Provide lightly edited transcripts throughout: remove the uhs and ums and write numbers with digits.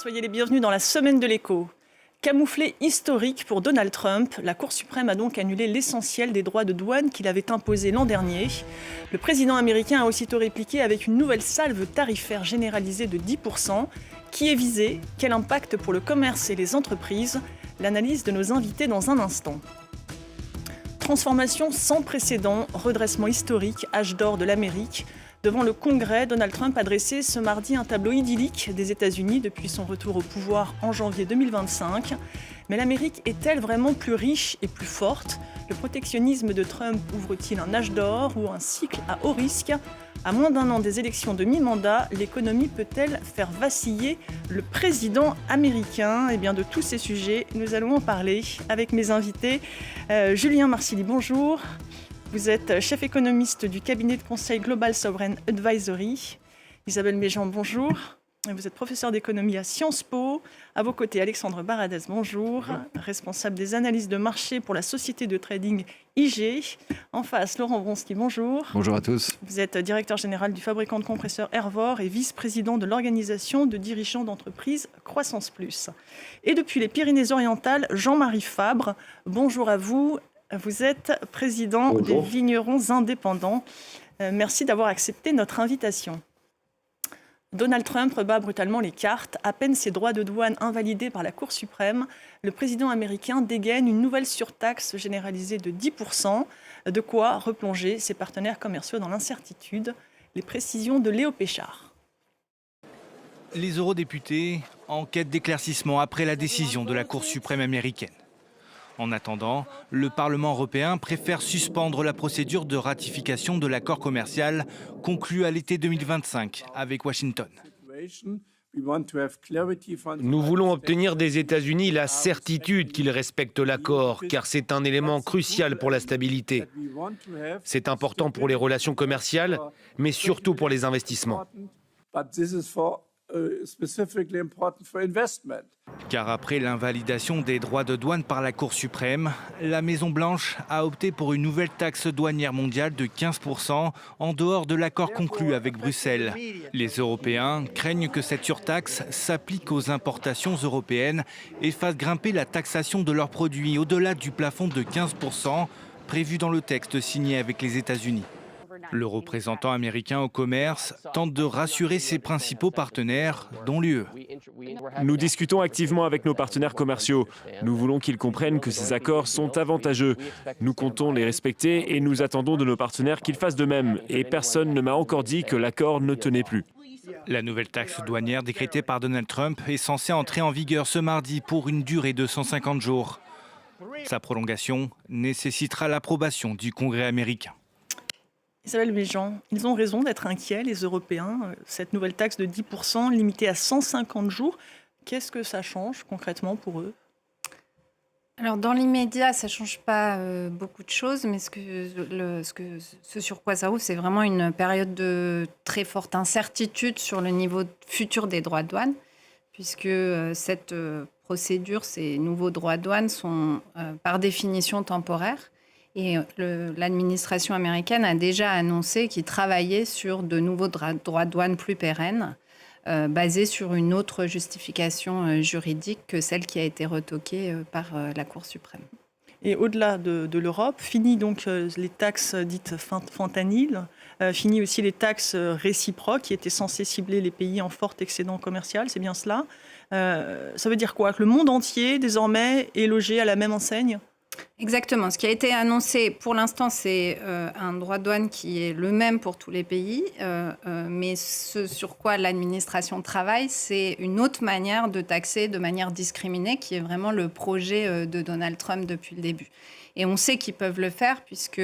Soyez les bienvenus dans la semaine de l'écho. Camouflé historique pour Donald Trump, la Cour suprême a donc annulé l'essentiel des droits de douane qu'il avait imposés l'an dernier. Le président américain a aussitôt répliqué avec une nouvelle salve tarifaire généralisée de 10%. Qui est visée? Quel impact pour le commerce et les entreprises? L'analyse de nos invités dans un instant. Transformation sans précédent, redressement historique, âge d'or de l'Amérique. Devant le Congrès, Donald Trump a dressé ce mardi un tableau idyllique des États-Unis depuis son retour au pouvoir en janvier 2025. Mais l'Amérique est-elle vraiment plus riche et plus forte? Le protectionnisme de Trump ouvre-t-il un âge d'or ou un cycle à haut risque? À moins d'un an des élections de mi-mandat, l'économie peut-elle faire vaciller le président américain? Eh bien, de tous ces sujets, nous allons en parler avec mes invités. Julien Marsili, bonjour. Vous êtes chef économiste du cabinet de conseil Global Sovereign Advisory. Isabelle Méjean, bonjour. Vous êtes professeur d'économie à Sciences Po. À vos côtés, Alexandre Baradez, bonjour. Responsable des analyses de marché pour la société de trading IG. En face, Laurent Wronski, bonjour. Bonjour à tous. Vous êtes directeur général du fabricant de compresseurs Hervor et vice-président de l'organisation de dirigeants d'entreprise Croissance Plus. Et depuis les Pyrénées-Orientales, Jean-Marie Fabre, bonjour à vous. Vous êtes président des Vignerons Indépendants. Merci d'avoir accepté notre invitation. Donald Trump rebat brutalement les cartes. À peine ses droits de douane invalidés par la Cour suprême, le président américain dégaine une nouvelle surtaxe généralisée de 10%. De quoi replonger ses partenaires commerciaux dans l'incertitude. Les précisions de Léo Péchard. Les eurodéputés en quête d'éclaircissement après la décision de la Cour suprême américaine. En attendant, le Parlement européen préfère suspendre la procédure de ratification de l'accord commercial conclu à l'été 2025 avec Washington. Nous voulons obtenir des États-Unis la certitude qu'ils respectent l'accord, car c'est un élément crucial pour la stabilité. C'est important pour les relations commerciales, mais surtout pour les investissements. Car après l'invalidation des droits de douane par la Cour suprême, la Maison-Blanche a opté pour une nouvelle taxe douanière mondiale de 15% en dehors de l'accord conclu avec Bruxelles. Les Européens craignent que cette surtaxe s'applique aux importations européennes et fasse grimper la taxation de leurs produits au-delà du plafond de 15% prévu dans le texte signé avec les États-Unis. Le représentant américain au commerce tente de rassurer ses principaux partenaires, dont l'UE. Nous discutons activement avec nos partenaires commerciaux. Nous voulons qu'ils comprennent que ces accords sont avantageux. Nous comptons les respecter et nous attendons de nos partenaires qu'ils fassent de même. Et personne ne m'a encore dit que l'accord ne tenait plus. La nouvelle taxe douanière décrétée par Donald Trump est censée entrer en vigueur ce mardi pour une durée de 150 jours. Sa prolongation nécessitera l'approbation du Congrès américain. Isabelle Méjean, ils ont raison d'être inquiets, les Européens. Cette nouvelle taxe de 10% limitée à 150 jours, qu'est-ce que ça change concrètement pour eux? Alors dans l'immédiat, ça ne change pas beaucoup de choses, mais ce sur quoi ça ouvre, c'est vraiment une période de très forte incertitude sur le niveau futur des droits de douane, puisque cette procédure, ces nouveaux droits de douane sont par définition temporaires. Et l'administration américaine a déjà annoncé qu'il travaillait sur de nouveaux droits de douane plus pérennes, basés sur une autre justification juridique que celle qui a été retoquée par la Cour suprême. Et au-delà de l'Europe, fini donc les taxes dites fentanyl, fini aussi les taxes réciproques qui étaient censées cibler les pays en fort excédent commercial, c'est bien cela. Ça veut dire quoi? Que le monde entier, désormais, est logé à la même enseigne? Exactement. Ce qui a été annoncé pour l'instant, c'est un droit de douane qui est le même pour tous les pays. Mais ce sur quoi l'administration travaille, c'est une autre manière de taxer de manière discriminée, qui est vraiment le projet de Donald Trump depuis le début. Et on sait qu'ils peuvent le faire puisque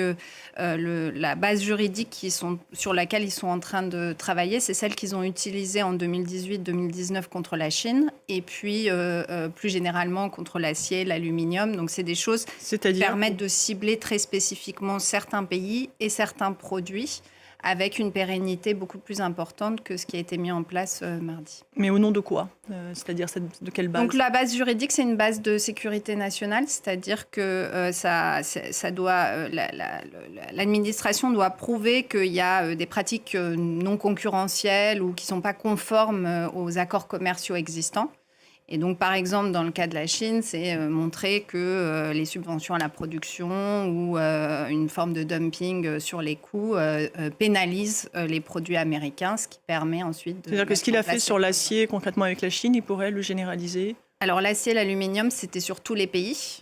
la base juridique sur laquelle ils sont en train de travailler, c'est celle qu'ils ont utilisée en 2018-2019 contre la Chine et puis plus généralement contre l'acier, l'aluminium. Donc c'est des choses qui permettent de cibler très spécifiquement certains pays et certains produits avec une pérennité beaucoup plus importante que ce qui a été mis en place mardi. Mais au nom de quoi? C'est-à-dire de quelle base? Donc la base juridique, c'est une base de sécurité nationale, c'est-à-dire que l'administration doit prouver qu'il y a des pratiques non concurrentielles ou qui ne sont pas conformes aux accords commerciaux existants. Et donc, par exemple, dans le cas de la Chine, c'est montrer que les subventions à la production ou une forme de dumping sur les coûts pénalisent les produits américains, ce qui permet ensuite de... C'est-à-dire que ce qu'il a fait sur l'acier, concrètement avec la Chine, il pourrait le généraliser? Alors, l'acier et l'aluminium, c'était sur tous les pays.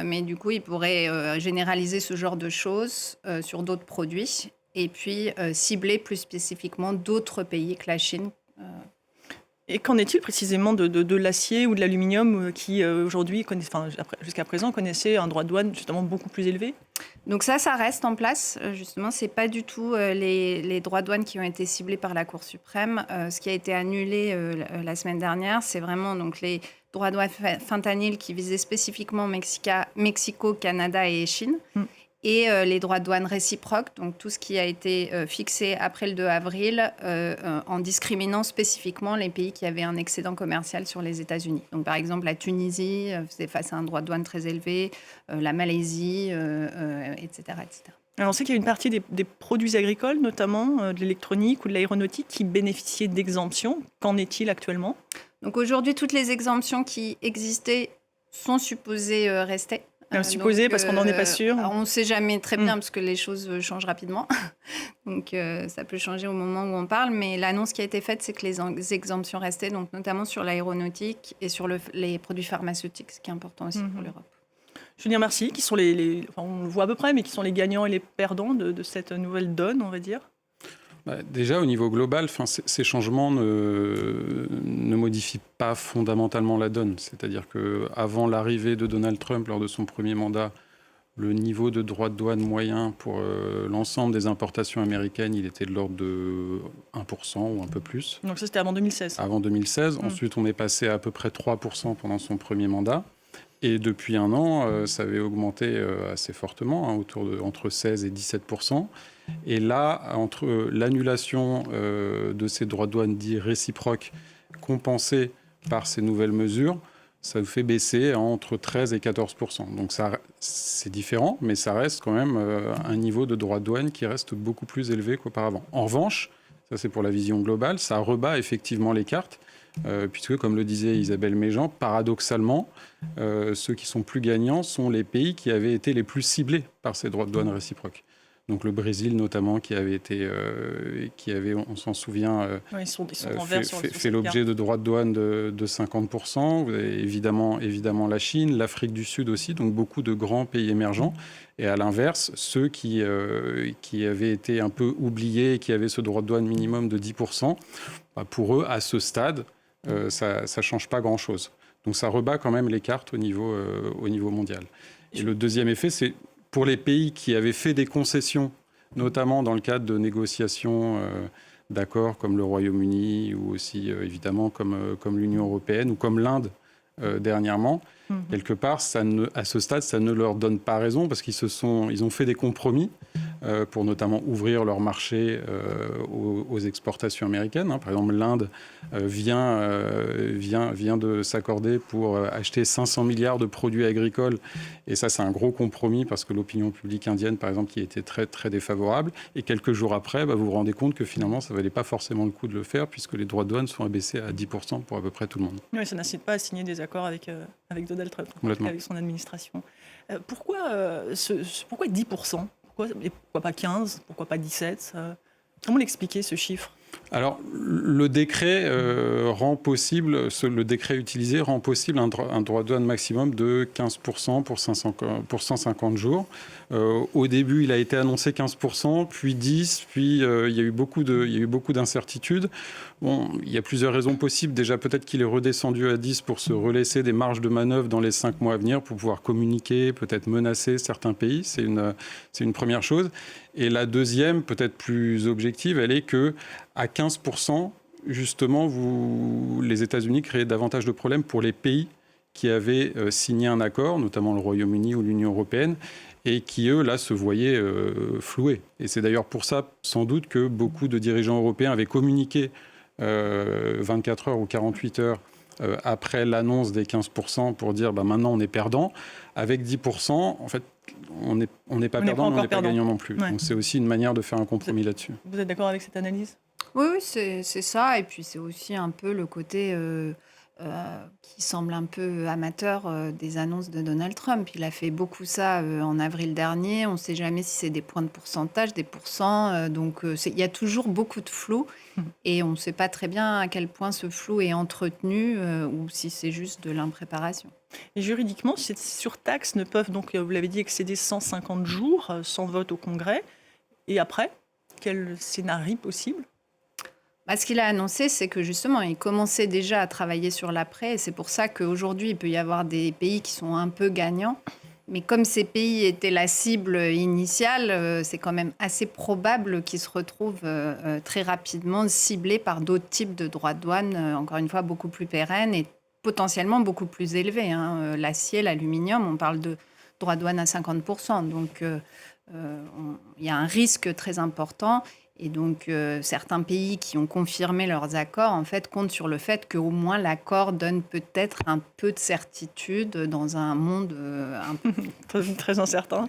Mais du coup, il pourrait généraliser ce genre de choses sur d'autres produits et puis cibler plus spécifiquement d'autres pays que la Chine. Et qu'en est-il précisément de l'acier ou de l'aluminium qui aujourd'hui, jusqu'à présent, connaissaient un droit de douane justement beaucoup plus élevé? Donc ça reste en place. Justement, c'est pas du tout les droits de douane qui ont été ciblés par la Cour suprême. Ce qui a été annulé la semaine dernière, c'est vraiment donc les droits de douane fentanyl qui visaient spécifiquement Mexico, Canada et Chine. Et les droits de douane réciproques, donc tout ce qui a été fixé après le 2 avril en discriminant spécifiquement les pays qui avaient un excédent commercial sur les États-Unis. Donc par exemple, la Tunisie faisait face à un droit de douane très élevé, la Malaisie, etc., etc. Alors on sait qu'il y a une partie des produits agricoles, notamment de l'électronique ou de l'aéronautique, qui bénéficiaient d'exemptions. Qu'en est-il actuellement? Donc aujourd'hui, toutes les exemptions qui existaient sont supposées rester. Supposé, parce qu'on n'en est pas sûr. On ne sait jamais très bien parce que les choses changent rapidement. Donc ça peut changer au moment où on parle. Mais l'annonce qui a été faite, c'est que les exemptions restaient, donc notamment sur l'aéronautique et sur les produits pharmaceutiques, ce qui est important aussi pour l'Europe. Julien Mercier, qui sont on le voit à peu près, mais qui sont les gagnants et les perdants de cette nouvelle donne, on va dire? Déjà, au niveau global, ces changements ne modifient pas fondamentalement la donne. C'est-à-dire qu'avant l'arrivée de Donald Trump, lors de son premier mandat, le niveau de droit de douane moyen pour l'ensemble des importations américaines, il était de l'ordre de 1% ou un peu plus. Donc ça, c'était avant 2016. Avant 2016. Ensuite, on est passé à peu près 3% pendant son premier mandat. Et depuis un an, ça avait augmenté assez fortement, entre 16 et 17%. Et là, entre l'annulation de ces droits de douane dits réciproques compensés par ces nouvelles mesures, ça nous fait baisser entre 13 et 14%. Donc c'est différent, mais ça reste quand même un niveau de droits de douane qui reste beaucoup plus élevé qu'auparavant. En revanche, ça c'est pour la vision globale, ça rebat effectivement les cartes. Puisque, comme le disait Isabelle Méjean, paradoxalement, ceux qui sont plus gagnants sont les pays qui avaient été les plus ciblés par ces droits de douane réciproques. Donc le Brésil notamment, qui avait, on s'en souvient, fait l'objet de droits de douane de 50%. Vous avez évidemment la Chine, l'Afrique du Sud aussi, donc beaucoup de grands pays émergents. Et à l'inverse, ceux qui avaient été un peu oubliés, qui avaient ce droit de douane minimum de 10%, pour eux, à ce stade, ça ne change pas grand-chose. Donc ça rebat quand même les cartes au niveau mondial. Et le deuxième effet, c'est pour les pays qui avaient fait des concessions, notamment dans le cadre de négociations d'accords comme le Royaume-Uni ou aussi évidemment comme l'Union européenne ou comme l'Inde dernièrement, quelque part, à ce stade, ça ne leur donne pas raison parce ils ont fait des compromis pour notamment ouvrir leur marché aux exportations américaines. Par exemple, l'Inde vient de s'accorder pour acheter 500 milliards de produits agricoles. Et ça, c'est un gros compromis parce que l'opinion publique indienne, par exemple, qui était très, très défavorable. Et quelques jours après, vous vous rendez compte que finalement, ça ne valait pas forcément le coup de le faire puisque les droits de douane sont abaissés à 10% pour à peu près tout le monde. Oui, ça n'incite pas à signer des accords avec Donald Trump, avec son administration. Pourquoi 10%? Pourquoi pas 15? Pourquoi pas 17? Comment l'expliquer, ce chiffre? Alors, le décret rend possible, le décret utilisé rend possible un droit de douane maximum de 15% pour 150 jours. Au début, il a été annoncé 15%, puis 10%, puis il y a eu beaucoup d'incertitudes. Bon, il y a plusieurs raisons possibles. Déjà, peut-être qu'il est redescendu à 10 pour se relaisser des marges de manœuvre dans les 5 mois à venir pour pouvoir communiquer, peut-être menacer certains pays. C'est une première chose. Et la deuxième, peut-être plus objective, elle est qu'à 15%, justement, les États-Unis créaient davantage de problèmes pour les pays qui avaient signé un accord, notamment le Royaume-Uni ou l'Union européenne, et qui, eux, là, se voyaient floués. Et c'est d'ailleurs pour ça, sans doute, que beaucoup de dirigeants européens avaient communiqué 24 heures ou 48 heures après l'annonce des 15% pour dire maintenant on est perdant. Avec 10%, en fait, on n'est pas perdant, mais on n'est pas gagnant non plus. Ouais. Donc c'est aussi une manière de faire un compromis là-dessus. Vous êtes d'accord avec cette analyse? Oui, c'est ça. Et puis c'est aussi un peu le côté qui semble un peu amateur des annonces de Donald Trump. Il a fait beaucoup ça en avril dernier. On ne sait jamais si c'est des points de pourcentage, des pourcents. Donc, il y a toujours beaucoup de flou. Et on ne sait pas très bien à quel point ce flou est entretenu ou si c'est juste de l'impréparation. Et juridiquement, ces surtaxes ne peuvent donc, vous l'avez dit, excéder 150 jours sans vote au Congrès. Et après, quel scénario possible ? Ce qu'il a annoncé, c'est que justement, il commençait déjà à travailler sur l'après. Et c'est pour ça qu'aujourd'hui, il peut y avoir des pays qui sont un peu gagnants. Mais comme ces pays étaient la cible initiale, c'est quand même assez probable qu'ils se retrouvent très rapidement ciblés par d'autres types de droits de douane, encore une fois, beaucoup plus pérennes et potentiellement beaucoup plus élevés. L'acier, l'aluminium, on parle de droits de douane à 50%. Donc, il y a un risque très important. Et donc, certains pays qui ont confirmé leurs accords, en fait, comptent sur le fait qu'au moins l'accord donne peut-être un peu de certitude dans un monde un peu très incertain.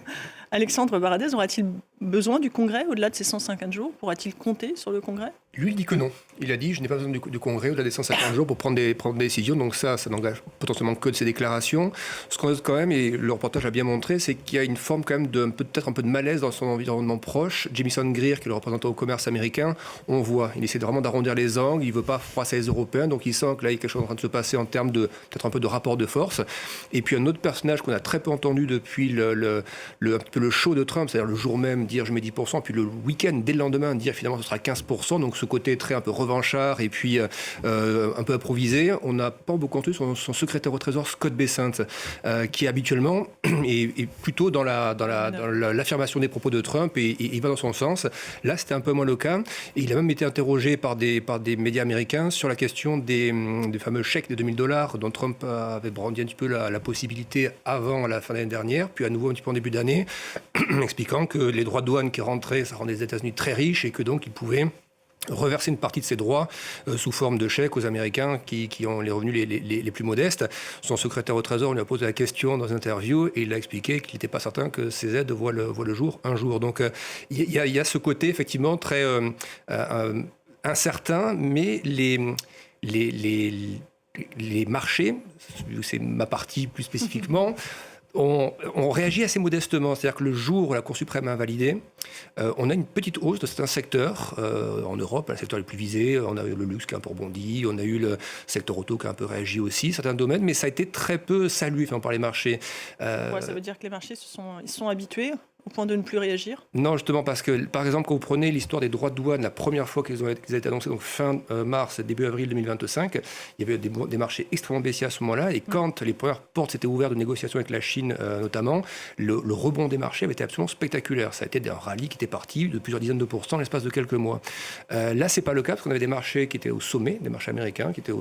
Alexandre Baradez aura-t-il besoin du Congrès au-delà de ces 150 jours ? Pourra-t-il compter sur le Congrès ? Lui, il dit que non. Il a dit « je n'ai pas besoin du Congrès au-delà des 150 jours pour prendre des décisions ». Donc ça n'engage potentiellement que de ses déclarations. Ce qu'on note quand même, et le reportage a bien montré, c'est qu'il y a une forme quand même peut-être un peu de malaise dans son environnement proche. Jamieson Greer, qui est le représentant au commerce américain, on voit, il essaie vraiment d'arrondir les angles, il ne veut pas froisser les Européens, donc il sent que là, il y a quelque chose en train de se passer en termes de peut-être un peu de rapport de force. Et puis un autre personnage qu'on a très peu entendu depuis un peu le show de Trump, c'est-à-dire le jour même dire je mets 10%, puis le week-end, dès le lendemain, dire finalement ce sera 15%, donc ce côté très un peu revanchard et puis un peu improvisé. On n'a pas beaucoup entendu son secrétaire au Trésor, Scott Bessent, qui habituellement est plutôt dans l'affirmation des propos de Trump et il va dans son sens. Là, c'était un peu moins le cas. Et il a même été interrogé par des médias américains sur la question des fameux chèques de $2000 dont Trump avait brandi un petit peu la possibilité avant la fin de l'année dernière, puis à nouveau un petit peu en début d'année, expliquant que les droits de douane qui rentraient, ça rendait les États-Unis très riches et que donc ils pouvaient reverser une partie de ces droits sous forme de chèques aux Américains qui ont les revenus les plus modestes. Son secrétaire au Trésor lui a posé la question dans une interview et il a expliqué qu'il n'était pas certain que ces aides voient le jour un jour. Donc il y a ce côté effectivement très incertain, mais les marchés, c'est ma partie plus spécifiquement, on réagit assez modestement. C'est-à-dire que le jour où la Cour suprême a invalidé, on a une petite hausse de certains secteurs. En Europe, les secteurs les plus visés, on a eu le luxe qui a un peu rebondi, on a eu le secteur auto qui a un peu réagi aussi, certains domaines, mais ça a été très peu salué par les marchés. Ouais, ça veut dire que les marchés ils sont habitués au point de ne plus réagir ? Non, justement, parce que, par exemple, quand vous prenez l'histoire des droits de douane, la première fois qu'ils ont été annoncés, donc fin mars, début avril 2025, il y avait des marchés extrêmement baissiers à ce moment-là, et quand les premières portes s'étaient ouvertes de négociations avec la Chine, notamment, le rebond des marchés avait été absolument spectaculaire. Ça a été un rallye qui était parti de plusieurs dizaines de pourcents en l'espace de quelques mois. Là, c'est pas le cas, parce qu'on avait des marchés qui étaient au sommet, des marchés américains, qui étaient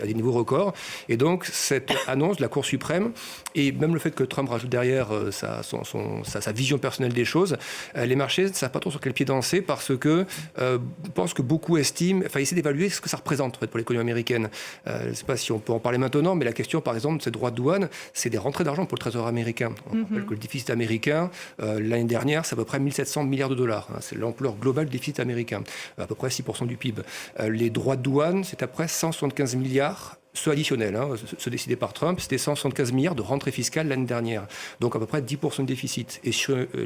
à des niveaux records, et donc, cette annonce de la Cour suprême, et même le fait que Trump rajoute derrière sa vision personnelle des choses, les marchés ne savent pas trop sur quel pied danser parce que je pense que beaucoup estiment, essaient d'évaluer ce que ça représente en fait, pour l'économie américaine. Je ne sais pas si on peut en parler maintenant, mais la question par exemple de ces droits de douane, c'est des rentrées d'argent pour le Trésor américain. On rappelle que le déficit américain, l'année dernière, c'est à peu près 1700 milliards de dollars. C'est l'ampleur globale du déficit américain, à peu près 6% du PIB. Les droits de douane, c'est à peu près 175 milliards. Ceux additionnels, ceux décidés par Trump, c'était 175 milliards de rentrées fiscales l'année dernière. Donc à peu près 10% de déficit. Et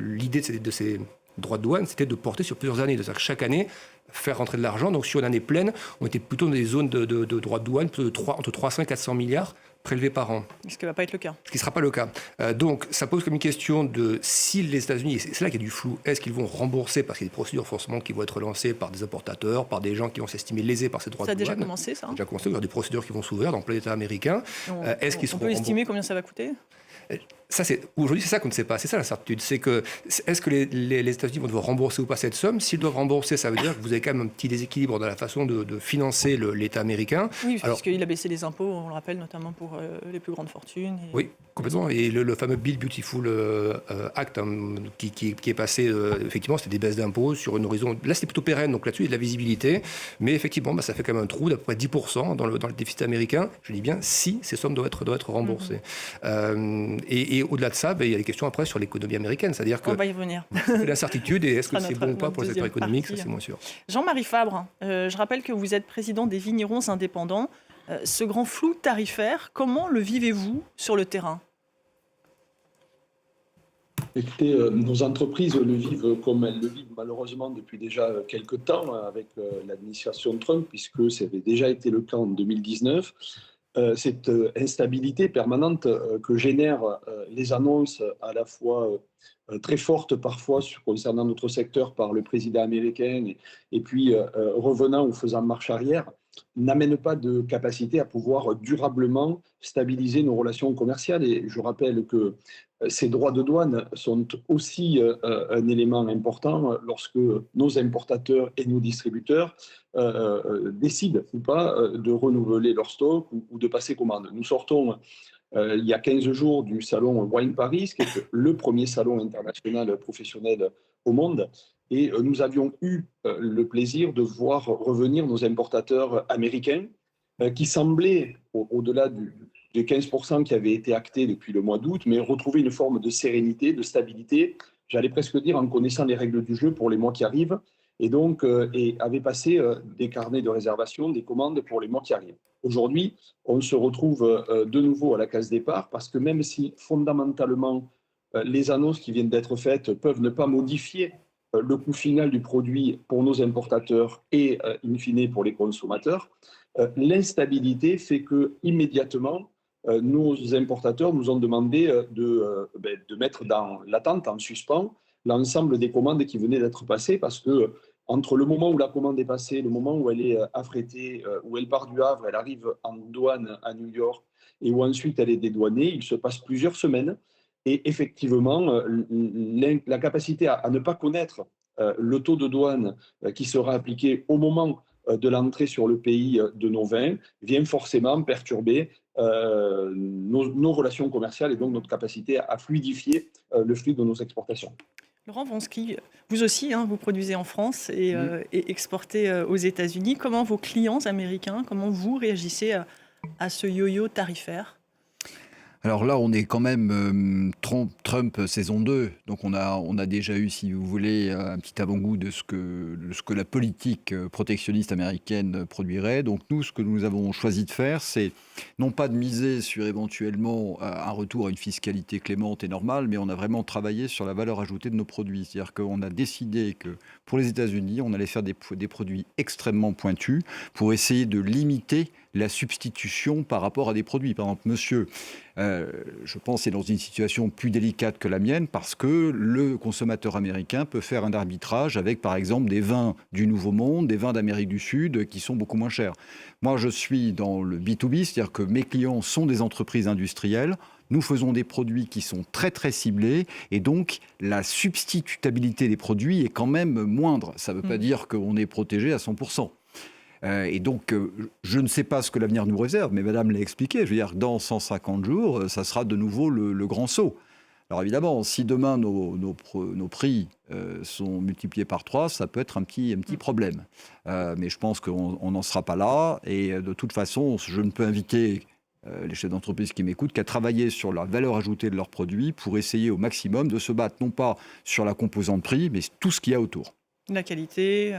l'idée de ces droits de douane, c'était de porter sur plusieurs années. C'est-à-dire que chaque année, faire rentrer de l'argent. Donc sur une année pleine, on était plutôt dans des zones de droits de douane entre 300 et 400 milliards prélevés par an. Ce qui ne va pas être le cas. Ce qui ne sera pas le cas. Donc, ça pose comme une question de si les États-Unis, c'est là qu'il y a du flou, est-ce qu'ils vont rembourser, parce qu'il y a des procédures forcément qui vont être lancées par des importateurs, par des gens qui vont s'estimer lésés par ces droits de douane. Ça a déjà commencé, ça ? Ça a déjà commencé, il y a des procédures qui vont s'ouvrir dans plein d'États américains. On peut estimer combien ça va coûter ? Aujourd'hui, c'est ça qu'on ne sait pas. C'est ça l'incertitude. C'est que, est-ce que les États-Unis vont devoir rembourser ou pas cette somme ? S'ils doivent rembourser, ça veut dire que vous avez quand même un petit déséquilibre dans la façon de financer l'État américain. Oui, puisqu'il a baissé les impôts, on le rappelle, notamment pour les plus grandes fortunes. Oui, complètement. Et le fameux Build Beautiful Act qui est passé, effectivement, c'était des baisses d'impôts sur une horizon. Là, c'était plutôt pérenne, donc là-dessus, il y a de la visibilité. Mais effectivement, ça fait quand même un trou d'à peu près 10% dans le déficit américain. Je dis bien si ces sommes doivent être remboursées. Et au-delà de ça, il y a des questions après sur l'économie américaine. C'est-à-dire que on va y revenir. L'incertitude, et est-ce que c'est bon ou pas pour le secteur économique, ça c'est moins sûr. Jean-Marie Fabre, je rappelle que vous êtes président des vignerons indépendants. Ce grand flou tarifaire, comment le vivez-vous sur le terrain ? Écoutez, nos entreprises le vivent comme elles le vivent malheureusement depuis déjà quelques temps avec l'administration Trump, puisque ça avait déjà été le cas en 2019. Cette instabilité permanente que génèrent les annonces à la fois très fortes parfois concernant notre secteur par le président américain et puis revenant ou faisant marche arrière, n'amène pas de capacité à pouvoir durablement stabiliser nos relations commerciales. Et je rappelle que ces droits de douane sont aussi un élément important lorsque nos importateurs et nos distributeurs décident ou pas de renouveler leur stock ou de passer commande. Nous sortons il y a 15 jours du salon Wine Paris, qui est le premier salon international professionnel au monde. Et nous avions eu le plaisir de voir revenir nos importateurs américains qui semblaient, au-delà des 15% qui avaient été actés depuis le mois d'août, mais retrouver une forme de sérénité, de stabilité, j'allais presque dire en connaissant les règles du jeu pour les mois qui arrivent, et donc avaient passé des carnets de réservation, des commandes pour les mois qui arrivent. Aujourd'hui, on se retrouve de nouveau à la case départ, parce que même si fondamentalement les annonces qui viennent d'être faites peuvent ne pas modifier le coût final du produit pour nos importateurs et, in fine, pour les consommateurs, l'instabilité fait que immédiatement, nos importateurs nous ont demandé de mettre dans l'attente, en suspens, l'ensemble des commandes qui venaient d'être passées, parce que entre le moment où la commande est passée, le moment où elle est affrétée, où elle part du Havre, elle arrive en douane à New York, et où ensuite elle est dédouanée, il se passe plusieurs semaines. Et effectivement, la capacité à ne pas connaître le taux de douane qui sera appliqué au moment de l'entrée sur le pays de nos vins vient forcément perturber nos relations commerciales et donc notre capacité à fluidifier le flux de nos exportations. Laurent Wronski, vous aussi, vous produisez en France et exportez aux États-Unis. Comment vos clients américains, comment vous réagissez à ce yo-yo tarifaire ? Alors là, on est quand même Trump saison 2. Donc on a déjà eu, si vous voulez, un petit avant-goût de ce que la politique protectionniste américaine produirait. Donc nous, ce que nous avons choisi de faire, c'est non pas de miser sur éventuellement un retour à une fiscalité clémente et normale, mais on a vraiment travaillé sur la valeur ajoutée de nos produits. C'est-à-dire qu'on a décidé que pour les États-Unis, on allait faire des produits extrêmement pointus pour essayer de limiter la substitution par rapport à des produits. Par exemple, monsieur, je pense, est dans une situation plus délicate que la mienne parce que le consommateur américain peut faire un arbitrage avec, par exemple, des vins du Nouveau Monde, des vins d'Amérique du Sud qui sont beaucoup moins chers. Moi, je suis dans le B2B, c'est-à-dire que mes clients sont des entreprises industrielles. Nous faisons des produits qui sont très, très ciblés et donc la substitutabilité des produits est quand même moindre. Ça ne veut pas dire qu'on est protégé à 100%. Et donc, je ne sais pas ce que l'avenir nous réserve, mais Madame l'a expliqué. Je veux dire, dans 150 jours, ça sera de nouveau le grand saut. Alors évidemment, si demain nos prix sont multipliés par 3, ça peut être un petit problème. Mais je pense qu'on n'en sera pas là. Et de toute façon, je ne peux inviter les chefs d'entreprise qui m'écoutent qu'à travailler sur la valeur ajoutée de leurs produits pour essayer au maximum de se battre, non pas sur la composante prix, mais tout ce qu'il y a autour. La qualité,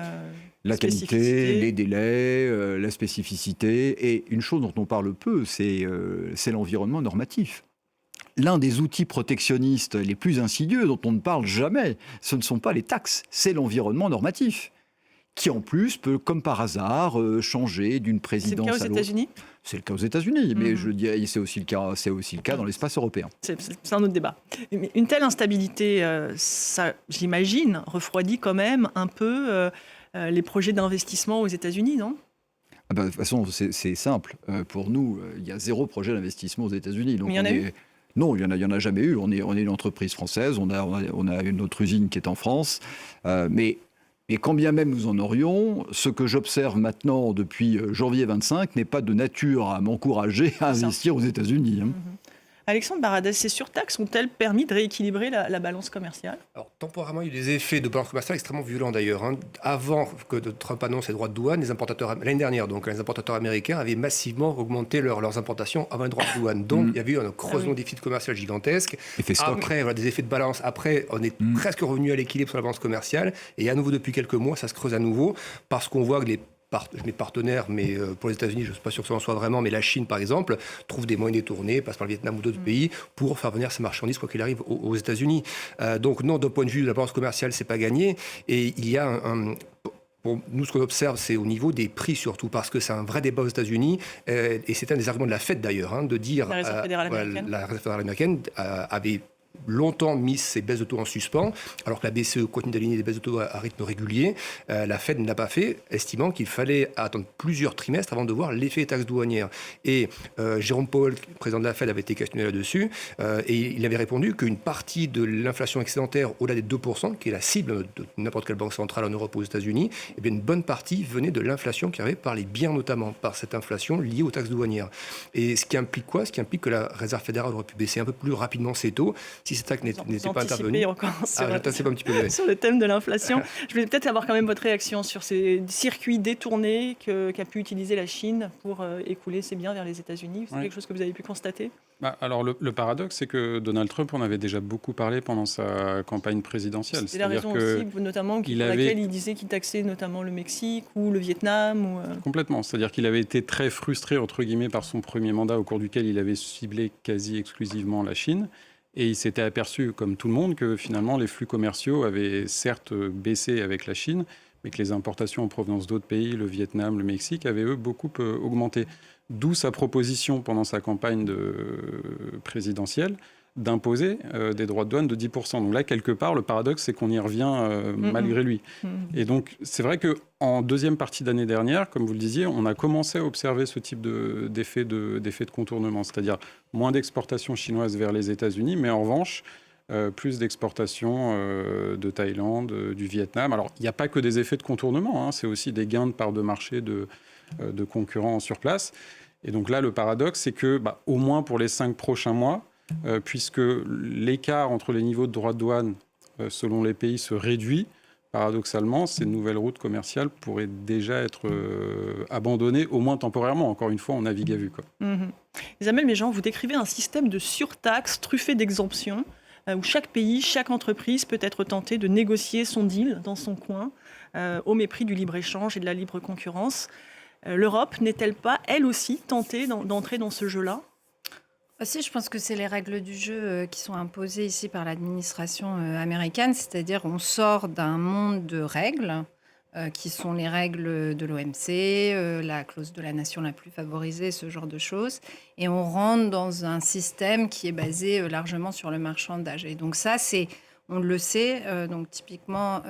la qualité, les délais, la spécificité. Et une chose dont on parle peu, c'est l'environnement normatif. L'un des outils protectionnistes les plus insidieux dont on ne parle jamais, ce ne sont pas les taxes, c'est l'environnement normatif, qui en plus peut, comme par hasard, changer d'une présidence à l'autre. C'est le cas aux États-Unis ? C'est le cas aux États-Unis, mais je dirais c'est aussi le cas dans l'espace européen. C'est un autre débat. Mais une telle instabilité, ça, j'imagine, refroidit quand même un peu les projets d'investissement aux États-Unis, non ? De toute façon, c'est simple. Pour nous, il y a 0 projet d'investissement aux États-Unis. Donc mais il y en a eu ? Non, il y en a jamais eu. On est une entreprise française, on a une autre usine qui est en France, mais quand bien même nous en aurions, ce que j'observe maintenant depuis janvier 25 n'est pas de nature à m'encourager à investir aux États-Unis. Alexandre Baradez, ces surtaxes ont-elles permis de rééquilibrer la balance commerciale ? Alors, temporairement, il y a eu des effets de balance commerciale extrêmement violents d'ailleurs. Avant que Trump annonce les droits de douane, l'année dernière, donc, les importateurs américains avaient massivement augmenté leurs importations avant les droits de douane. Donc, il y avait eu un creusement des déficit commercial gigantesque. Après, des effets de balance. Après, on est presque revenu à l'équilibre sur la balance commerciale. Et à nouveau, depuis quelques mois, ça se creuse à nouveau parce qu'on voit que les je mets partenaire, mais pour les États-Unis, je ne suis pas sûr que ça en soit vraiment, mais la Chine, par exemple, trouve des moyens détournés, passe par le Vietnam ou d'autres pays, pour faire venir ces marchandises, quoi qu'il arrive, aux États-Unis. Donc non, d'un point de vue de la balance commerciale, c'est pas gagné. Et il y a Bon, nous, ce qu'on observe, c'est au niveau des prix surtout, parce que c'est un vrai débat aux États-Unis, et c'est un des arguments de la Fed d'ailleurs, de dire la Réserve fédérale américaine, la Réserve fédérale américaine avait longtemps mis ses baisses de taux en suspens, alors que la BCE continue d'aligner des baisses de taux à rythme régulier. La Fed ne l'a pas fait, estimant qu'il fallait attendre plusieurs trimestres avant de voir l'effet des taxes douanières. Et Jérôme Powell, président de la Fed, avait été questionné là-dessus, et il avait répondu qu'une partie de l'inflation excédentaire, au-delà des 2%, qui est la cible de n'importe quelle banque centrale en Europe ou aux États-Unis, eh bien une bonne partie venait de l'inflation qui arrivait par les biens, notamment par cette inflation liée aux taxes douanières. Et ce qui implique quoi ? Ce qui implique que la Réserve fédérale aurait pu baisser un peu plus rapidement ses taux si ces taxes n'étaient pas intervenues. Sur le thème de l'inflation. Je voulais peut-être avoir quand même votre réaction sur ces circuits détournés qu'a pu utiliser la Chine pour écouler ses biens vers les États-Unis. C'est quelque chose que vous avez pu constater ? Alors le paradoxe, c'est que Donald Trump en avait déjà beaucoup parlé pendant sa campagne présidentielle. C'est la raison aussi, notamment, pour laquelle il disait qu'il taxait notamment le Mexique ou le Vietnam. Complètement. C'est-à-dire qu'il avait été très frustré, entre guillemets, par son premier mandat au cours duquel il avait ciblé quasi exclusivement la Chine. Et il s'était aperçu, comme tout le monde, que finalement les flux commerciaux avaient certes baissé avec la Chine, mais que les importations en provenance d'autres pays, le Vietnam, le Mexique, avaient eux beaucoup augmenté. D'où sa proposition pendant sa campagne présidentielle d'imposer des droits de douane de 10%. Donc là, quelque part, le paradoxe, c'est qu'on y revient malgré lui. Et donc, c'est vrai qu'en deuxième partie d'année dernière, comme vous le disiez, on a commencé à observer ce type d'effet de contournement, c'est-à-dire moins d'exportations chinoises vers les États-Unis, mais en revanche, plus d'exportations de Thaïlande, du Vietnam. Alors, il n'y a pas que des effets de contournement, c'est aussi des gains de part de marché de concurrents sur place. Et donc là, le paradoxe, c'est que, au moins pour les 5 prochains mois, puisque l'écart entre les niveaux de droits de douane selon les pays se réduit, paradoxalement, ces nouvelles routes commerciales pourraient déjà être abandonnées, au moins temporairement. Encore une fois, on navigue à vue. Isabelle Méjean, vous décrivez un système de surtaxe truffé d'exemptions, où chaque pays, chaque entreprise peut être tenté de négocier son deal dans son coin, au mépris du libre-échange et de la libre concurrence. L'Europe n'est-elle pas, elle aussi, tentée d'entrer dans ce jeu-là ? Aussi, je pense que c'est les règles du jeu qui sont imposées ici par l'administration américaine, c'est-à-dire on sort d'un monde de règles qui sont les règles de l'OMC, la clause de la nation la plus favorisée, ce genre de choses, et on rentre dans un système qui est basé largement sur le marchandage. Et donc ça, on le sait, donc typiquement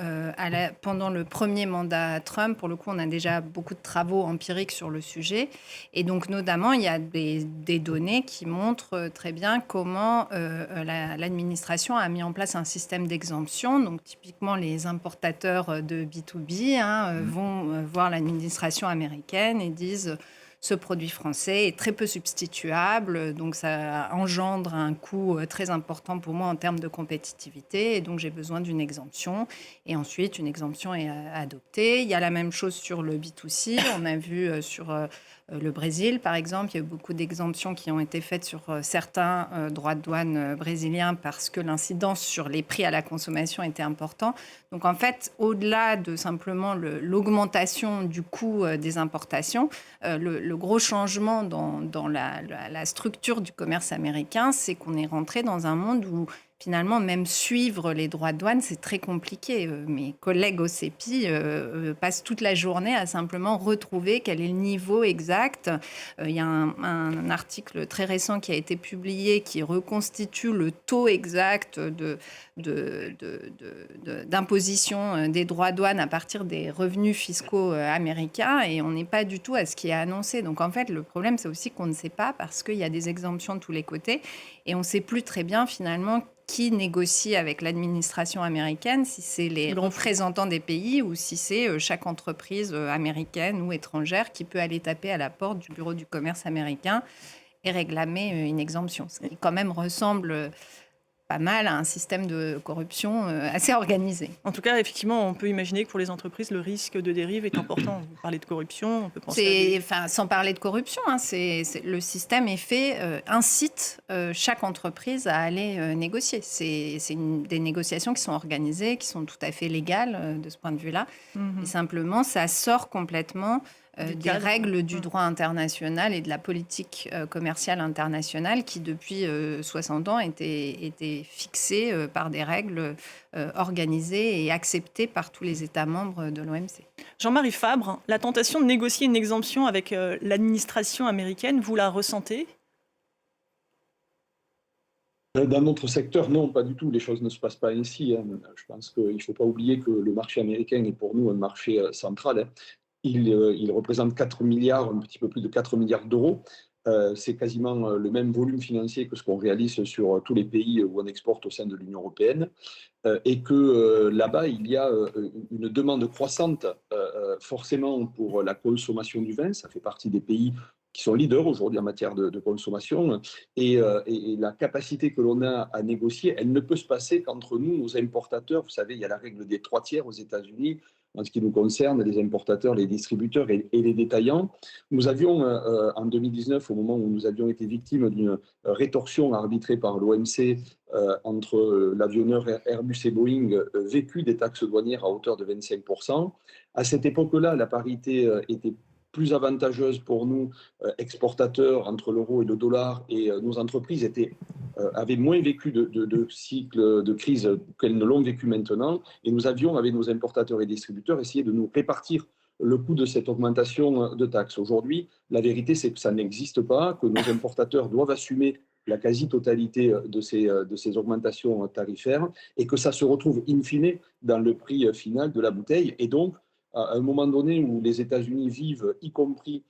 pendant le premier mandat Trump, pour le coup, on a déjà beaucoup de travaux empiriques sur le sujet. Et donc notamment, il y a des données qui montrent très bien comment l'administration a mis en place un système d'exemption. Donc typiquement, les importateurs de B2B vont voir l'administration américaine et disent... Ce produit français est très peu substituable, donc ça engendre un coût très important pour moi en termes de compétitivité, et donc j'ai besoin d'une exemption. Et ensuite, une exemption est adoptée. Il y a la même chose sur le B2C. On a vu sur le Brésil, par exemple, il y a eu beaucoup d'exemptions qui ont été faites sur certains droits de douane brésiliens parce que l'incidence sur les prix à la consommation était importante. Donc en fait, au-delà de simplement l'augmentation du coût des importations, le gros changement dans la structure du commerce américain, c'est qu'on est rentré dans un monde où finalement, même suivre les droits de douane, c'est très compliqué. Mes collègues au CEPI passent toute la journée à simplement retrouver quel est le niveau exact. Il y a un article très récent qui a été publié qui reconstitue le taux exact d'imposition des droits de douane à partir des revenus fiscaux américains, et on n'est pas du tout à ce qui est annoncé. Donc en fait, le problème, c'est aussi qu'on ne sait pas parce qu'il y a des exemptions de tous les côtés et on ne sait plus très bien finalement qui négocie avec l'administration américaine, si c'est les représentants des pays ou si c'est chaque entreprise américaine ou étrangère qui peut aller taper à la porte du bureau du commerce américain et réclamer une exemption. Ce qui quand même ressemble pas mal à un système de corruption assez organisé. En tout cas, effectivement, on peut imaginer que pour les entreprises, le risque de dérive est important. Vous parlez de corruption, on peut penser sans parler de corruption, hein, le système est fait, incite chaque entreprise à aller négocier. C'est des négociations qui sont organisées, qui sont tout à fait légales de ce point de vue-là. Et simplement, ça sort complètement des règles du droit international et de la politique commerciale internationale qui, depuis 60 ans, étaient fixées par des règles organisées et acceptées par tous les États membres de l'OMC. Jean-Marie Fabre, la tentation de négocier une exemption avec l'administration américaine, vous la ressentez ? Dans notre secteur, non, pas du tout. Les choses ne se passent pas ainsi. Je pense qu'il ne faut pas oublier que le marché américain est pour nous un marché central. Il représente 4 milliards, un petit peu plus de 4 milliards d'euros. C'est quasiment le même volume financier que ce qu'on réalise sur tous les pays où on exporte au sein de l'Union européenne. Et que là-bas, il y a une demande croissante forcément pour la consommation du vin. Ça fait partie des pays qui sont leaders aujourd'hui en matière de consommation. Et la capacité que l'on a à négocier, elle ne peut se passer qu'entre nous, nos importateurs. Vous savez, il y a la règle des 3 tiers aux États-Unis. En ce qui nous concerne, les importateurs, les distributeurs et les détaillants. Nous avions, en 2019, au moment où nous avions été victimes d'une rétorsion arbitrée par l'OMC entre l'avionneur Airbus et Boeing, vécu des taxes douanières à hauteur de 25%. À cette époque-là, la parité était plus avantageuse pour nous, exportateurs, entre l'euro et le dollar, et nos entreprises avaient moins vécu de cycles de crise qu'elles ne l'ont vécu maintenant. Et nous avions, avec nos importateurs et distributeurs, essayé de nous répartir le coût de cette augmentation de taxes. Aujourd'hui, la vérité, c'est que ça n'existe pas, que nos importateurs doivent assumer la quasi-totalité de ces augmentations tarifaires et que ça se retrouve in fine dans le prix final de la bouteille. Et donc, à un moment donné où les États-Unis vivent, y compris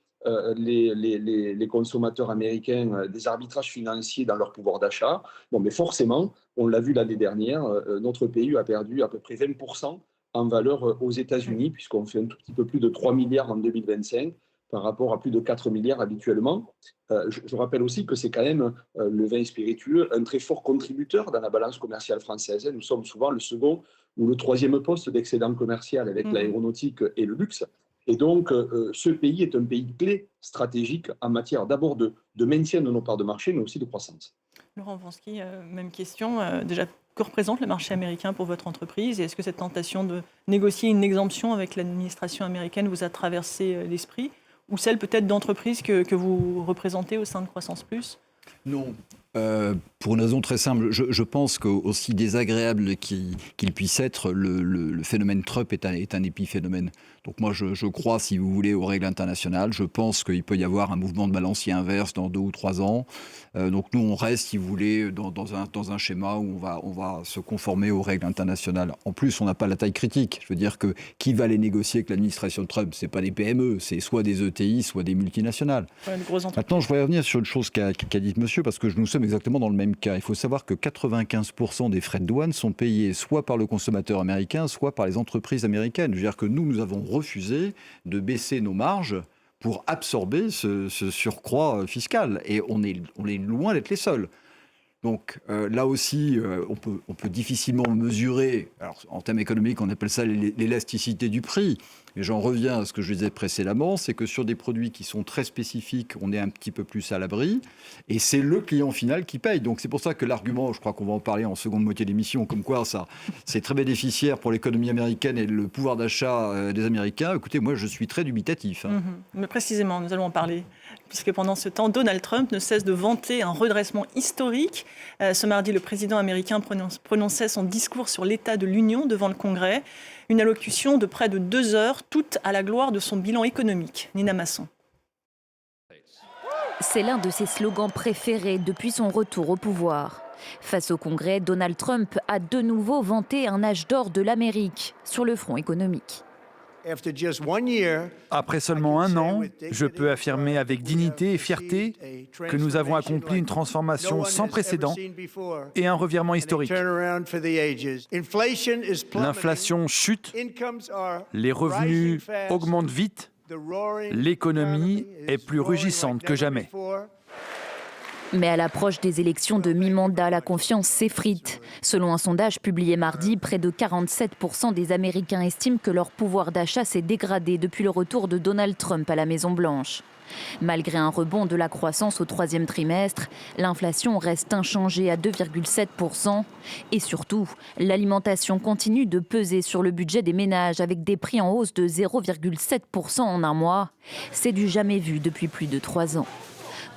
les consommateurs américains, des arbitrages financiers dans leur pouvoir d'achat, mais forcément, on l'a vu l'année dernière, notre pays a perdu à peu près 20% en valeur aux États-Unis, puisqu'on fait un tout petit peu plus de 3 milliards en 2025 par rapport à plus de 4 milliards habituellement. Je rappelle aussi que c'est quand même le vin spiritueux un très fort contributeur dans la balance commerciale française. Nous sommes souvent le second ou le troisième poste d'excédent commercial avec l'aéronautique et le luxe. Et donc, ce pays est un pays clé stratégique en matière d'abord de maintien de nos parts de marché, mais aussi de croissance. Laurent Wronski, même question. Déjà, que représente le marché américain pour votre entreprise ? Et est-ce que cette tentation de négocier une exemption avec l'administration américaine vous a traversé l'esprit ? Ou celle peut-être d'entreprises que vous représentez au sein de Croissance Plus ? Non. Pour une raison très simple, je pense qu'aussi désagréable qu'il puisse être, le phénomène Trump est un épiphénomène. Donc moi, je crois, si vous voulez, aux règles internationales. Je pense qu'il peut y avoir un mouvement de balancier inverse dans 2 ou 3 ans. Donc nous, on reste, si vous voulez, dans un schéma où on va se conformer aux règles internationales. En plus, on n'a pas la taille critique. Je veux dire que qui va les négocier avec l'administration de Trump ? C'est pas des PME, c'est soit des ETI, soit des multinationales. Ouais, Maintenant, je voudrais revenir sur une chose qu'a dit monsieur, parce que nous sommes exactement dans le même cas. Il faut savoir que 95% des frais de douane sont payés soit par le consommateur américain, soit par les entreprises américaines. Je veux dire que nous avons refusé de baisser nos marges pour absorber ce surcroît fiscal. Et on est loin d'être les seuls. Donc là aussi, on peut difficilement mesurer, alors, en termes économiques, on appelle ça l'élasticité du prix. Et j'en reviens à ce que je disais précédemment, c'est que sur des produits qui sont très spécifiques, on est un petit peu plus à l'abri, et c'est le client final qui paye. Donc c'est pour ça que l'argument, je crois qu'on va en parler en seconde moitié d'émission, comme quoi ça, c'est très bénéficiaire pour l'économie américaine et le pouvoir d'achat des Américains. Écoutez, moi je suis très dubitatif. Mais précisément, nous allons en parler, puisque pendant ce temps, Donald Trump ne cesse de vanter un redressement historique. Ce mardi, le président américain prononçait son discours sur l'état de l'Union devant le Congrès. Une allocution de près de 2 heures, toute à la gloire de son bilan économique. Nina Masson. C'est l'un de ses slogans préférés depuis son retour au pouvoir. Face au Congrès, Donald Trump a de nouveau vanté un âge d'or de l'Amérique sur le front économique. Après seulement 1 an, je peux affirmer avec dignité et fierté que nous avons accompli une transformation sans précédent et un revirement historique. L'inflation chute, les revenus augmentent vite, l'économie est plus rugissante que jamais. Mais à l'approche des élections de mi-mandat, la confiance s'effrite. Selon un sondage publié mardi, près de 47% des Américains estiment que leur pouvoir d'achat s'est dégradé depuis le retour de Donald Trump à la Maison-Blanche. Malgré un rebond de la croissance au troisième trimestre, l'inflation reste inchangée à 2,7%. Et surtout, l'alimentation continue de peser sur le budget des ménages avec des prix en hausse de 0,7% en un mois. C'est du jamais vu depuis plus de 3 ans.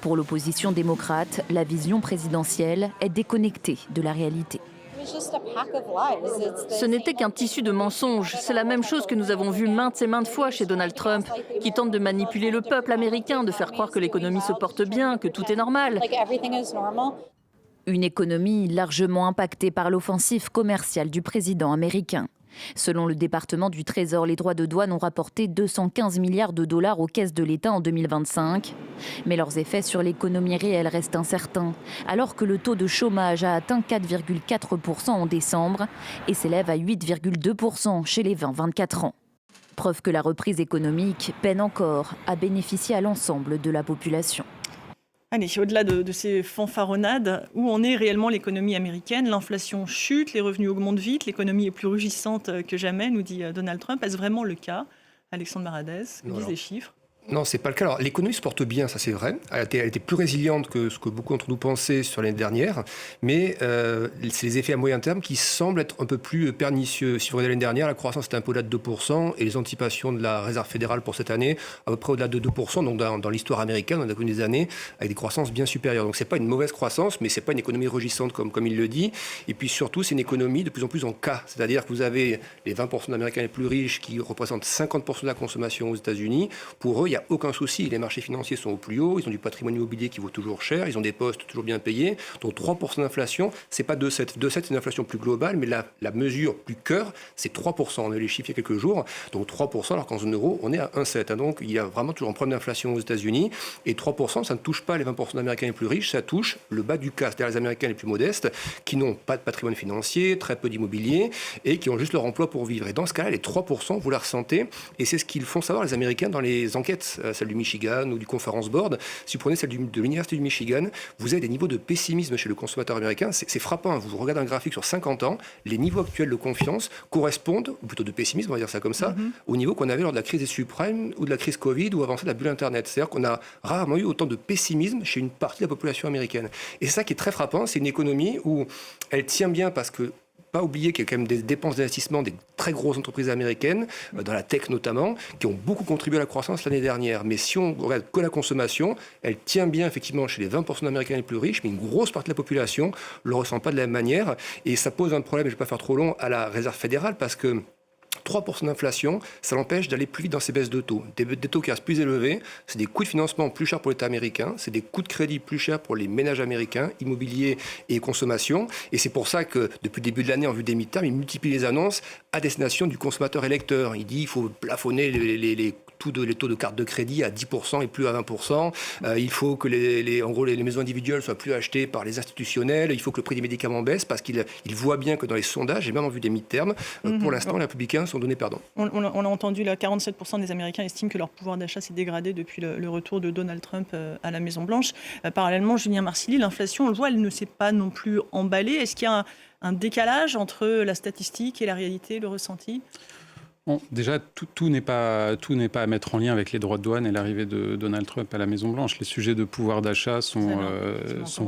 Pour l'opposition démocrate, la vision présidentielle est déconnectée de la réalité. Ce n'était qu'un tissu de mensonges. C'est la même chose que nous avons vu maintes et maintes fois chez Donald Trump, qui tente de manipuler le peuple américain, de faire croire que l'économie se porte bien, que tout est normal. Une économie largement impactée par l'offensive commerciale du président américain. Selon le département du Trésor, les droits de douane ont rapporté 215 milliards de dollars aux caisses de l'État en 2025. Mais leurs effets sur l'économie réelle restent incertains, alors que le taux de chômage a atteint 4,4% en décembre et s'élève à 8,2% chez les 20-24 ans. Preuve que la reprise économique peine encore à bénéficier à l'ensemble de la population. Allez, au-delà de ces fanfaronnades, où en est réellement l'économie américaine? L'inflation chute, les revenus augmentent vite, l'économie est plus rugissante que jamais, nous dit Donald Trump. Est-ce vraiment le cas? Alexandre Baradez, que disent les chiffres? Non, c'est pas le cas. Alors, l'économie se porte bien, ça c'est vrai. Elle était plus résiliente que ce que beaucoup d'entre nous pensaient sur l'année dernière, mais c'est les effets à moyen terme qui semblent être un peu plus pernicieux. Si vous regardez l'année dernière, la croissance était un peu au-delà de 2%, et les anticipations de la Réserve fédérale pour cette année, à peu près au-delà de 2%, donc dans l'histoire américaine, on a connu des années avec des croissances bien supérieures. Donc c'est pas une mauvaise croissance, mais c'est pas une économie rugissante comme il le dit. Et puis surtout, c'est une économie de plus en plus en cas. C'est-à-dire que vous avez les 20% d'Américains les plus riches qui représentent 50% de la consommation aux États-Unis. Pour eux, il n'y a aucun souci. Les marchés financiers sont au plus haut, ils ont du patrimoine immobilier qui vaut toujours cher, ils ont des postes toujours bien payés. Donc 3% d'inflation, c'est pas 2,7. 2,7, c'est une inflation plus globale, mais la mesure plus cœur, c'est 3%. On a eu les chiffres il y a quelques jours. Donc 3%, alors qu'en zone euro, on est à 1,7. Donc il y a vraiment toujours un problème d'inflation aux États-Unis. Et 3%, ça ne touche pas les 20% d'Américains les plus riches, ça touche le bas du cas, c'est-à-dire les Américains les plus modestes, qui n'ont pas de patrimoine financier, très peu d'immobilier, et qui ont juste leur emploi pour vivre. Et dans ce cas-là, les 3%, vous la ressentez, et c'est ce qu'ils font savoir les Américains dans les enquêtes, celle du Michigan ou du Conference Board. Si vous prenez celle de l'Université du Michigan, vous avez des niveaux de pessimisme chez le consommateur américain. C'est frappant. Vous regardez un graphique sur 50 ans, les niveaux actuels de confiance correspondent, ou plutôt de pessimisme, on va dire ça comme ça, au niveau qu'on avait lors de la crise des subprimes ou de la crise Covid ou avant ça de la bulle Internet. C'est-à-dire qu'on a rarement eu autant de pessimisme chez une partie de la population américaine. Et ça qui est très frappant, c'est une économie où elle tient bien parce que pas oublier qu'il y a quand même des dépenses d'investissement des très grosses entreprises américaines, dans la tech notamment, qui ont beaucoup contribué à la croissance l'année dernière. Mais si on regarde que la consommation, elle tient bien effectivement chez les 20% d'Américains les plus riches, mais une grosse partie de la population ne le ressent pas de la même manière. Et ça pose un problème, et je ne vais pas faire trop long, à la Réserve fédérale, parce que 3% d'inflation, ça l'empêche d'aller plus vite dans ces baisses de taux. Des taux qui restent plus élevés, c'est des coûts de financement plus chers pour l'État américain, c'est des coûts de crédit plus chers pour les ménages américains, immobilier et consommation. Et c'est pour ça que depuis le début de l'année, en vue des midterms, il multiplie les annonces à destination du consommateur électeur. Il dit qu'il faut plafonner les taux de carte de crédit à 10% et plus à 20%. Il faut que en gros, les maisons individuelles soient plus achetées par les institutionnels. Il faut que le prix des médicaments baisse parce qu'il voit bien que dans les sondages, et même en vue des midterms, pour l'instant, les républicains sont donnés perdants. On a entendu, là, 47% des Américains estiment que leur pouvoir d'achat s'est dégradé depuis le retour de Donald Trump à la Maison-Blanche. Parallèlement, Julien Marcilly, l'inflation, on le voit, elle ne s'est pas non plus emballée. Est-ce qu'il y a un décalage entre la statistique et la réalité, le ressenti ? Bon, déjà, tout n'est pas à mettre en lien avec les droits de douane et l'arrivée de Donald Trump à la Maison-Blanche. Les sujets de pouvoir d'achat sont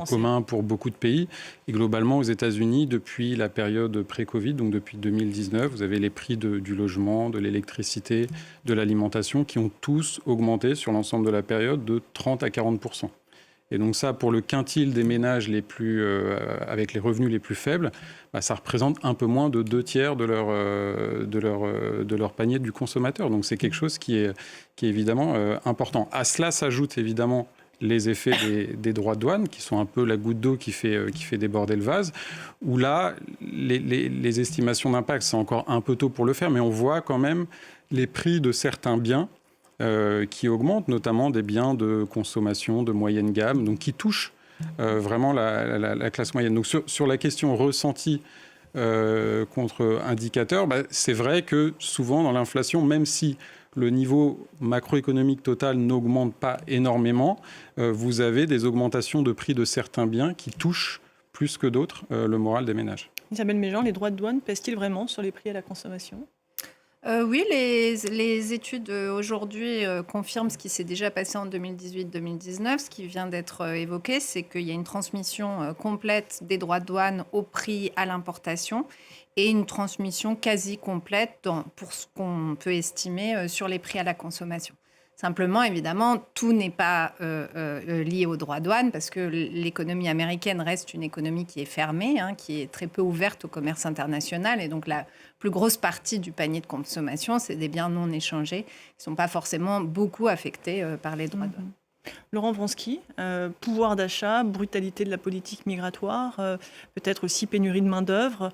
communs pour beaucoup de pays. Et globalement, aux États-Unis, depuis la période pré-Covid, donc depuis 2019, vous avez les prix du logement, de l'électricité, de l'alimentation qui ont tous augmenté sur l'ensemble de la période de 30 à 40%. Et donc ça, pour le quintile des ménages avec les revenus les plus faibles, ça représente un peu moins de 2/3 de leur panier du consommateur. Donc c'est quelque chose qui est évidemment important. À cela s'ajoutent évidemment les effets des droits de douane, qui sont un peu la goutte d'eau qui fait déborder le vase, où là, les estimations d'impact, c'est encore un peu tôt pour le faire, mais on voit quand même les prix de certains biens qui augmentent, notamment des biens de consommation de moyenne gamme, donc qui touchent vraiment la classe moyenne. Donc sur la question ressentie contre indicateur, c'est vrai que souvent dans l'inflation, même si le niveau macroéconomique total n'augmente pas énormément, vous avez des augmentations de prix de certains biens qui touchent plus que d'autres le moral des ménages. Isabelle Méjean, les droits de douane pèsent-ils vraiment sur les prix à la consommation ? Oui, les études aujourd'hui confirment ce qui s'est déjà passé en 2018-2019. Ce qui vient d'être évoqué, c'est qu'il y a une transmission complète des droits de douane au prix à l'importation et une transmission quasi complète pour ce qu'on peut estimer sur les prix à la consommation. Simplement, évidemment, tout n'est pas lié aux droits de douane parce que l'économie américaine reste une économie qui est fermée, qui est très peu ouverte au commerce international. Et donc, la plus grosse partie du panier de consommation, c'est des biens non échangés qui ne sont pas forcément beaucoup affectés par les droits de douane. Laurent Vronsky, pouvoir d'achat, brutalité de la politique migratoire, peut-être aussi pénurie de main-d'œuvre.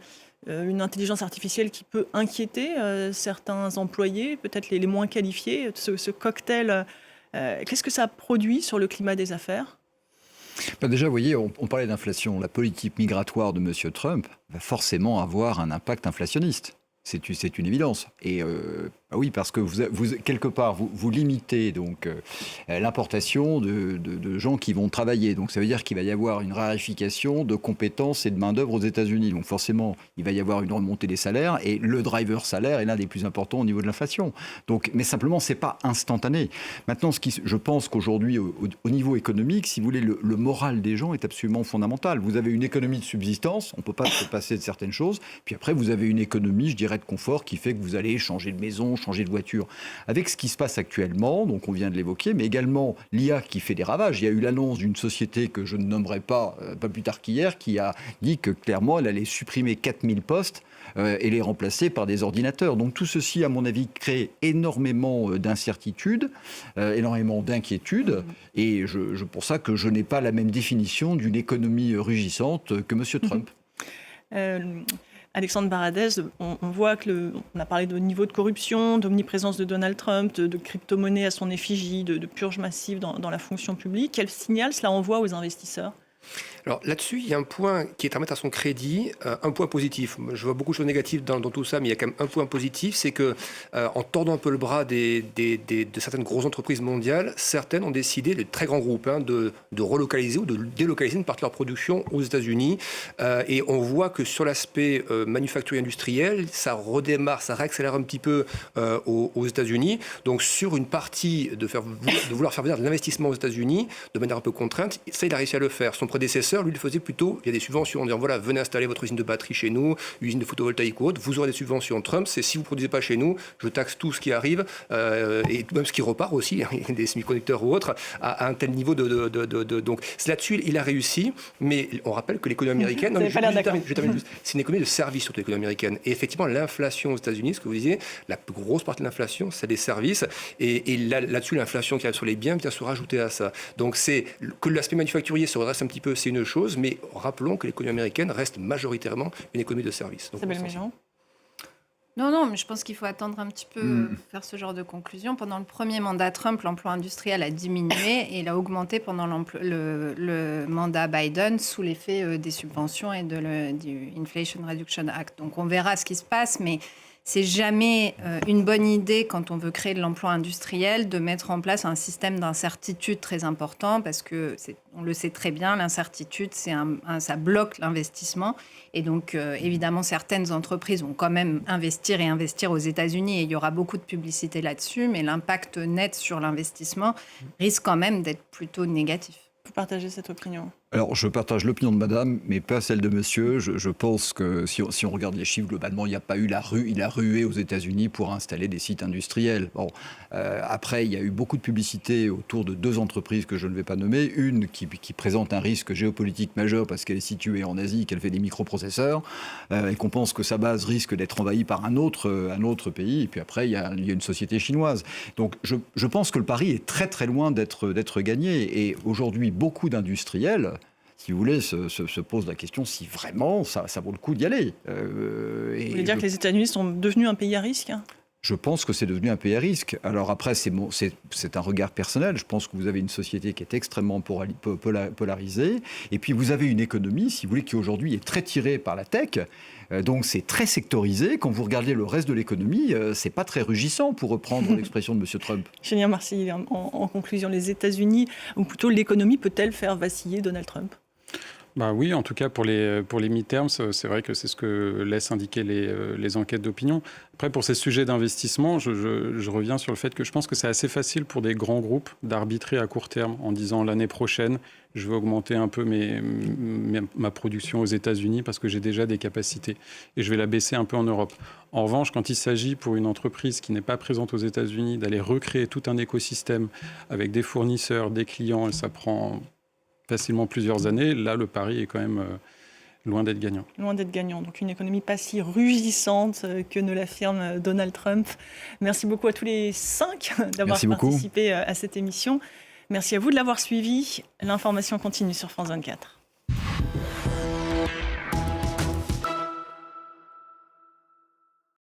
Une intelligence artificielle qui peut inquiéter certains employés, peut-être les moins qualifiés. Ce cocktail, qu'est-ce que ça produit sur le climat des affaires ? Déjà, vous voyez, on parlait d'inflation. La politique migratoire de M. Trump va forcément avoir un impact inflationniste. C'est une évidence. Et oui, parce que quelque part, vous limitez donc l'importation de gens qui vont travailler. Donc ça veut dire qu'il va y avoir une raréfication de compétences et de main-d'œuvre aux États-Unis. Donc forcément, il va y avoir une remontée des salaires et le driver salaire est l'un des plus importants au niveau de l'inflation. Donc, mais simplement, c'est pas instantané. Maintenant, je pense qu'aujourd'hui, au niveau économique, si vous voulez, le moral des gens est absolument fondamental. Vous avez une économie de subsistance, on ne peut pas se passer de certaines choses. Puis après, vous avez une économie, je dirais, de confort qui fait que vous allez changer de maison, changer de voiture. Avec ce qui se passe actuellement, donc on vient de l'évoquer, mais également l'IA qui fait des ravages. Il y a eu l'annonce d'une société que je ne nommerai pas plus tard qu'hier, qui a dit que clairement elle allait supprimer 4000 postes et les remplacer par des ordinateurs. Donc tout ceci, à mon avis, crée énormément d'incertitudes, énormément d'inquiétudes, et pour ça que je n'ai pas la même définition d'une économie rugissante que M. Trump. Alexandre Baradez, on voit on a parlé de niveau de corruption, d'omniprésence de Donald Trump, de crypto-monnaie à son effigie, de purge massive dans la fonction publique. Quel signal cela envoie aux investisseurs ? Alors là-dessus, il y a un point qui est à mettre à son crédit, un point positif. Je vois beaucoup de choses négatives dans tout ça, mais il y a quand même un point positif, c'est que en tordant un peu le bras de certaines grosses entreprises mondiales, certaines ont décidé, les très grands groupes, de relocaliser ou de délocaliser une partie de leur production aux États-Unis. Et on voit que sur l'aspect manufacturier industriel, ça redémarre, ça réaccélère un petit peu aux États-Unis. Donc sur une partie de vouloir faire venir de l'investissement aux États-Unis, de manière un peu contrainte, ça il a réussi à le faire. Son prédécesseur, lui, il faisait plutôt, il y a des subventions en disant voilà, venez installer votre usine de batterie chez nous, usine de photovoltaïque ou autre, vous aurez des subventions. Trump, c'est si vous ne produisez pas chez nous, je taxe tout ce qui arrive et même ce qui repart aussi, des semi-conducteurs ou autres, à un tel niveau donc là-dessus, il a réussi, mais on rappelle que l'économie américaine, c'est une économie de services surtout l'économie américaine. Et effectivement, l'inflation aux États-Unis, ce que vous disiez, la plus grosse partie de l'inflation, c'est des services. Et là-dessus, l'inflation qui arrive sur les biens vient se rajouter à ça. Donc c'est que l'aspect manufacturier se redresse un petit peu, c'est une chose, mais rappelons que l'économie américaine reste majoritairement une économie de services. Non, mais je pense qu'il faut attendre un petit peu, faire ce genre de conclusion. Pendant le premier mandat Trump, l'emploi industriel a diminué et il a augmenté pendant le mandat Biden sous l'effet des subventions et du Inflation Reduction Act. Donc on verra ce qui se passe, mais c'est jamais une bonne idée quand on veut créer de l'emploi industriel de mettre en place un système d'incertitude très important parce que on le sait très bien, l'incertitude ça bloque l'investissement et donc évidemment certaines entreprises vont quand même investir aux États-Unis et il y aura beaucoup de publicité là-dessus, mais l'impact net sur l'investissement risque quand même d'être plutôt négatif. Vous partagez cette opinion ? Alors, je partage l'opinion de madame, mais pas celle de monsieur. Je pense que si on regarde les chiffres, globalement, il n'y a pas eu il a rué aux États-Unis pour installer des sites industriels. Bon, après, il y a eu beaucoup de publicité autour de deux entreprises que je ne vais pas nommer. Une qui présente un risque géopolitique majeur parce qu'elle est située en Asie, qu'elle fait des microprocesseurs, et qu'on pense que sa base risque d'être envahie par un autre pays. Et puis après, il y a une société chinoise. Donc, je pense que le pari est très, très loin d'être gagné. Et aujourd'hui, beaucoup d'industriels, si vous voulez, se pose la question si vraiment ça vaut le coup d'y aller. Vous voulez dire que les États-Unis sont devenus un pays à risque ? je pense que c'est devenu un pays à risque. Alors après, c'est un regard personnel. Je pense que vous avez une société qui est extrêmement polarisée. Et puis vous avez une économie, si vous voulez, qui aujourd'hui est très tirée par la tech. Donc c'est très sectorisé. Quand vous regardez le reste de l'économie, c'est pas très rugissant, pour reprendre l'expression de M. Trump. Julien Marcilly, en conclusion, les États-Unis, ou plutôt l'économie, peut-elle faire vaciller Donald Trump ? Bah oui, en tout cas pour les midterms, c'est vrai que c'est ce que laissent indiquer les enquêtes d'opinion. Après, pour ces sujets d'investissement, je reviens sur le fait que je pense que c'est assez facile pour des grands groupes d'arbitrer à court terme en disant l'année prochaine, je vais augmenter un peu ma production aux États-Unis parce que j'ai déjà des capacités et je vais la baisser un peu en Europe. En revanche, quand il s'agit pour une entreprise qui n'est pas présente aux États-Unis d'aller recréer tout un écosystème avec des fournisseurs, des clients, et ça prend facilement plusieurs années, là le pari est quand même loin d'être gagnant. Loin d'être gagnant, donc une économie pas si rugissante que ne l'affirme Donald Trump. Merci beaucoup à tous les 5 d'avoir participé à cette émission. Merci à vous de l'avoir suivi. L'information continue sur France 24.